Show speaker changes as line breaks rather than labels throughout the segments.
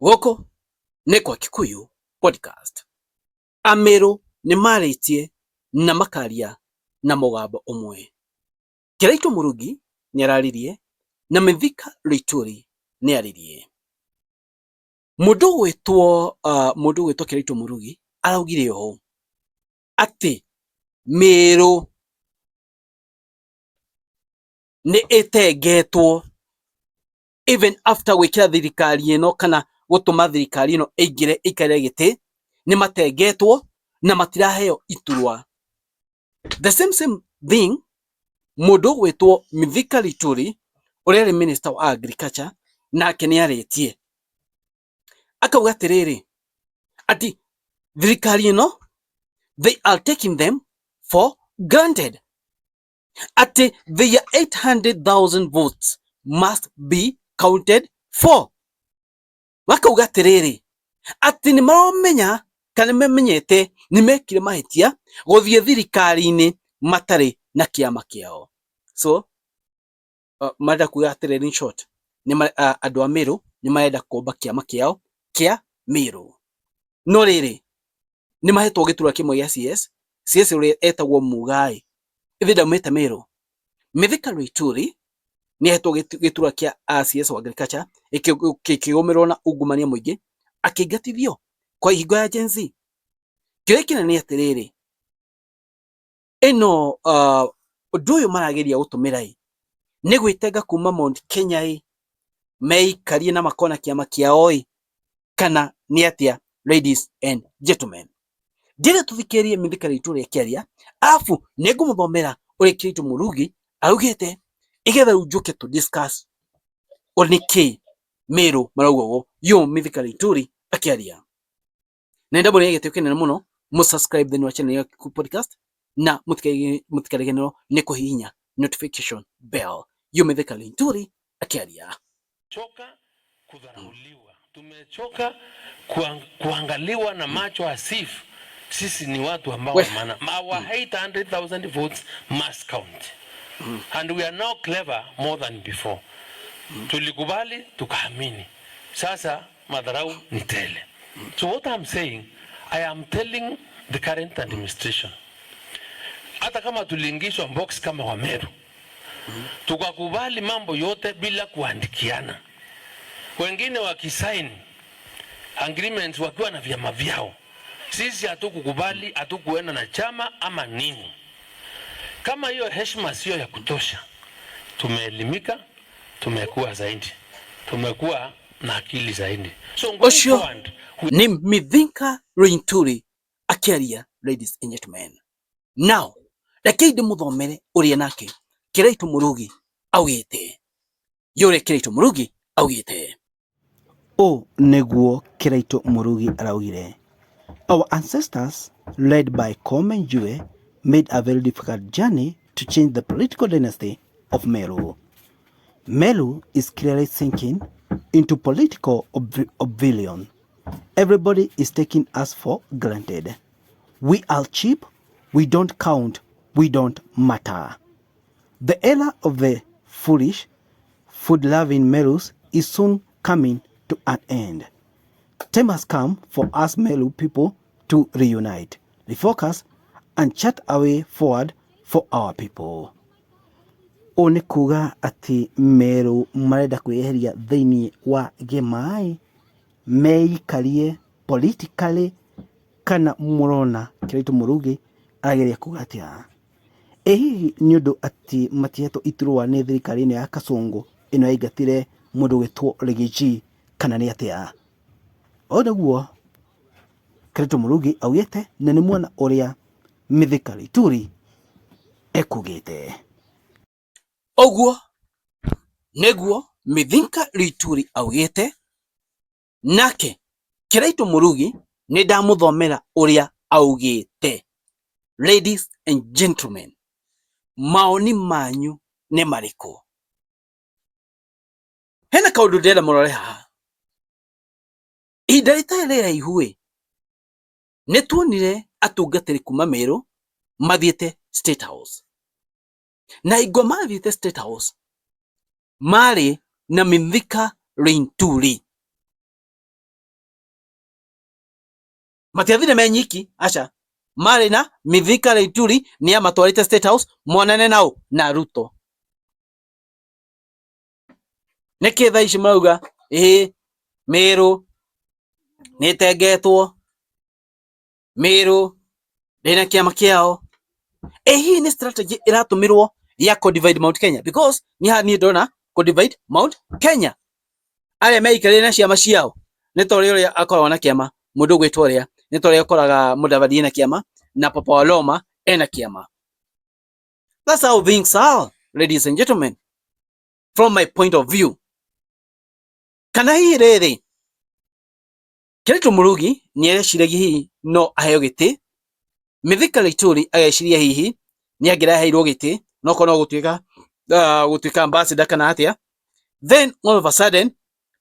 Gũkũ nĩ Kwa Kikuyu podcast. Ameru nĩ marĩtie na makaria na mũgambo ũmwe. Kiraitu Murungi nĩ araririe na Mithika Linturi nĩ aririe. Mũndũ gwĩtwo Kiraitu Murungi araugire ũũ atĩ Meru nĩ ĩtengetwo even after gwĩkĩra thirikari ĩno kana gũtũma thirikari ĩno ĩingĩre ĩikarĩre gĩtĩ, nĩ matengetwo na matiraheo iturwa. The same thing mũndũ gwĩtwo Mithika Linturi ũrĩa arĩ minister wa agriculture nake nĩ arĩtie. Akauga atĩrĩrĩ atĩ thirikari ĩno they are taking them for granted. Atĩ their 800,000 votes must be counted for. Wakauga atĩrĩrĩ atĩ nĩ maramenya kana memenyete nĩ mekire mahĩtia gũthiĩ thirikari-inĩ matarĩ na kĩama kĩao. So marenda kuga atĩrĩrĩ, in short, andũ a Meru nĩ marenda kũmba kĩama kĩao kĩa Meru. No rĩrĩ nĩ mahetwo gĩturwa kĩmwe gĩa CS ũrĩa etagwo Mugai, ithe ndaumĩte Meru. Mithika Linturi nĩ ahetwo gĩturwa kĩa CS wa agriculture gĩkĩgũmĩrwo na ungumania mũingĩ akĩingatithio kwa ihingo ya Gen Z. Kĩrĩa kĩnene nĩ atĩrĩrĩ, ĩno ũndũ ũyũ marageria gũtũmĩra nĩ gwĩtenga kuma Mount Kenya meikarie na makona kĩama kĩao kana nĩ atĩa? Ladies and gentlemen, ndĩrĩ tũthikĩrĩrie Mithika Linturi akĩaria, arabu nĩ ngũmũthomera ũrĩa Kiraitu Murungi augĩte igetha rĩu njũke to discuss nĩkĩ Meru marauga ũguo. Yo Mithika Linturi akĩaria. Na ndabũ nĩ gĩtĩo kĩnene mũno mũsubscribe thĩinĩ wa channel ya Kikuyu podcast na mũtikariganĩrwo nĩ kũhihinya notification bell. Yo Mithika Linturi akĩaria.
Choka kudharauliwa, tumechoka kuangaliwa na macho asifu sisi ni watu ambao maana our 800,000 votes must count. And we are now clever more than before. Tulikubali tukaamini, sasa madharau ni tele. So what I'm saying, I am telling the current administration, hata kama tuliingishwa box kama wa Meru, tukakubali mambo yote bila kuandikiana, wengine wakisign agreements wakiwa na vyama vyao, sisi hatukukubali, hatukuenda na chama ama nini. Kama hiyo heshima sio ya kutosha, tumeelimika, tumekuwa zaidi, tumekuwa na akili zaidi. So
Osho ni Mithika Linturi akĩaria, ladies and gentlemen. Now reke ndĩmũthomere ũrĩa nake Kiraitu Murungi augĩte. Yũrĩa Kiraitu Murungi augĩte.
Nĩguo Kiraitu Murungi araugire. Our ancestors, led by Kome Njue, made a very difficult journey to change the political dynasty of Meru. Meru is clearly sinking into political oblivion. Everybody is taking us for granted. We are cheap, we don't count, we don't matter. The era of the foolish, food-loving Merus is soon coming to an end. Time has come for us Meru people to reunite, refocus, and chart a way forward for our people. Nĩ kuga atĩ Meru marenda kwĩyeheria thĩinĩ wa gĩmaĩ meikarie politically, kana mũrona Kiraitu Murungi arageria kuga atĩa? Hihi nĩ ũndũ atĩ matihetwo iturwa nĩ thirikari ĩno ya Kasongo ĩno yaingatire mũndũ gwĩtwo Rigiji, kana nĩ atĩa? Nĩguo Kiraitu Murungi augĩte, na nĩ mwana ũrĩa Mithika Linturi ekugĩte.
Ũguo nĩguo Mithika Linturi augĩte, nake Kiraitu Murungi nĩ ndamũthomera ũrĩa augĩte. Ladies and gentlemen, maoni manyu nĩ marĩkũ? Hena kaũndũ ndĩrenda mũrore haha. Ihinda rĩtarĩ rĩraihu nĩ tuonire atungatĩri kuma Meru mathiĩte State House. Na hingo mathiĩte State House marĩ na Mithika Linturi. matiathire menyiki acha mari na Mithika Linturi ni amatwarite State House mwanane nao na Ruto. Niki thaa ici marauga Meru nitengetwo, Meru ndina kiama kiao. Hii ni strategy iratumirwo ya co-divide Mount Kenya, because ni ndona co-divide Mount Kenya. Aria meikarire na ciama ciao ni tori uria akoragwo na kiama mundu gwitwo uria ni tori akoraga Mudavadi na kiama na Papa Waloma ena kiama. That's how things are, ladies and gentlemen, from my point of view. Kana hii riri Kiritu Murugi ni areciria hihi no aheo giti, Mithika Linturi ageciria hihi ni angiraheirwo giti no kono gutuika ambassador kana atia, then all of a sudden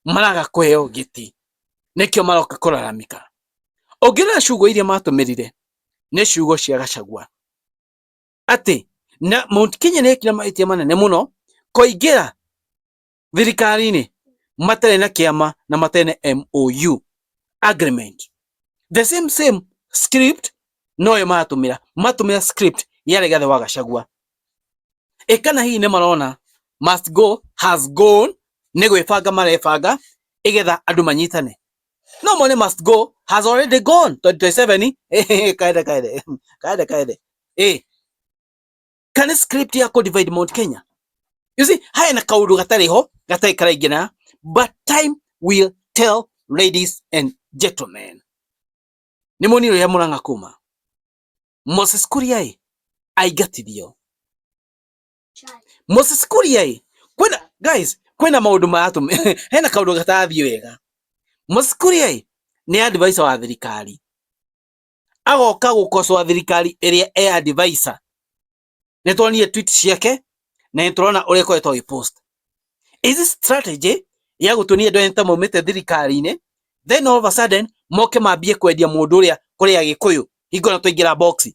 maraga kuheo giti, nikio maroka kuraramika. Ongirira ciugo iria matumirire ni ciugo cia Gachagua ati na Mount Kenya ni ekira mahitia manene muno koingira thirikari-ini matare na kiama na matene MOU agreement. The same script no yo matumira script ya Rigathi wa Gachagua. Kana hii ni marona must go has gone, ni gwibanga marebanga igetha andu manyitane. No money must go has already gone 2027 kaide kana script ya co-divide Mount Kenya. You see, haya na kaundu gatariho gatai karaingina, but time will tell, ladies and gentlemen. Ni moniro ya Murang'a kuma Moses Kuria aigatirio. Moses Kuria kwena guys, kwena maundu maatu hena kaundu gatathi wega. Moses Kuria ni advisor wa thirikari, agoka gukoswa thirikari iria advisor. Nitwonire tweet ciake na niturona uria koetwo gipost. Is this strategy ya gutunia ndo enta maumite thirikari-ini, then all of a sudden moke mambie kwendia mundu uria kuria Gikuyu hingo na tuingira box?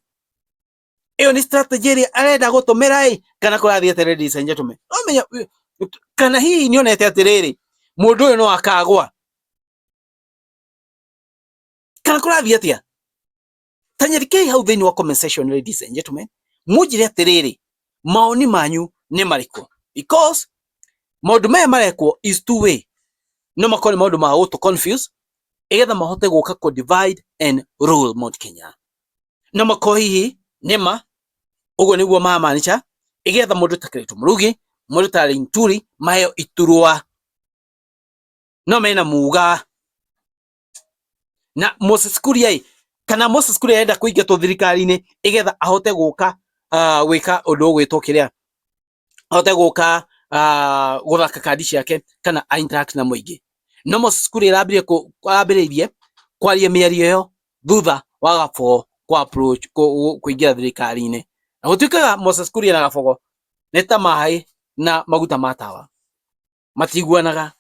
Iyo ni strategy iria arenda gutumira kana kurathi ati, ladies and gentlemen? Omenya kana hii nionete atiriri mundu uyu no akagwa kana kurathi atia? Tanyarikei hau thiini wa comment section, ladies and gentlemen, mujire atiriri maoni manyu ni mariko, because maundu maya marekwo is two way. No makoni maundu ma auto confuse igetha mahote guka ko divide and rule Mount Kenya. No mako hihi nima ugo niguo mamanicha igetha mundu ta Kiritu Murugi, mundu ta Linturi maheo iturwa. No mena muga na Moses Kuria kana Moses Kuria enda kuingatwo thirikari-ini igetha ahote guka gwika undu gwitwo kiria, ahote guka guthaka kandi ciake kana interact na muingi. No Moses Kuria ambiririe kwaria miario yo thutha wa Gabogo kwa approach kuingira thirikari-ini. Na gutuikaga Moses Kuria na Gabogo ni ta mai na maguta matawa, matiguanaga.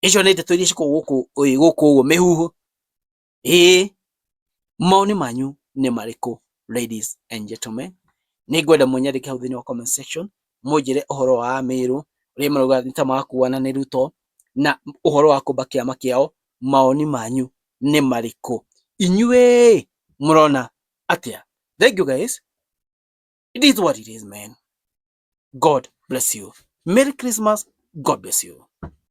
Icio ni ndeto iria ciko guku mihuhu. Maoni manyu ni mariko, ladies and gentlemen? Ni ngwenda munyandike hau thiini wa comment section mujire uhoro wa Meru uria marauga ni ta makuana ni Ruto na uhoro wa kumba kiama kiao. Maoni manyu ni mariko, inyue murona atia? Thank you guys. It is what it is, man. God bless you. Merry Christmas. God bless you.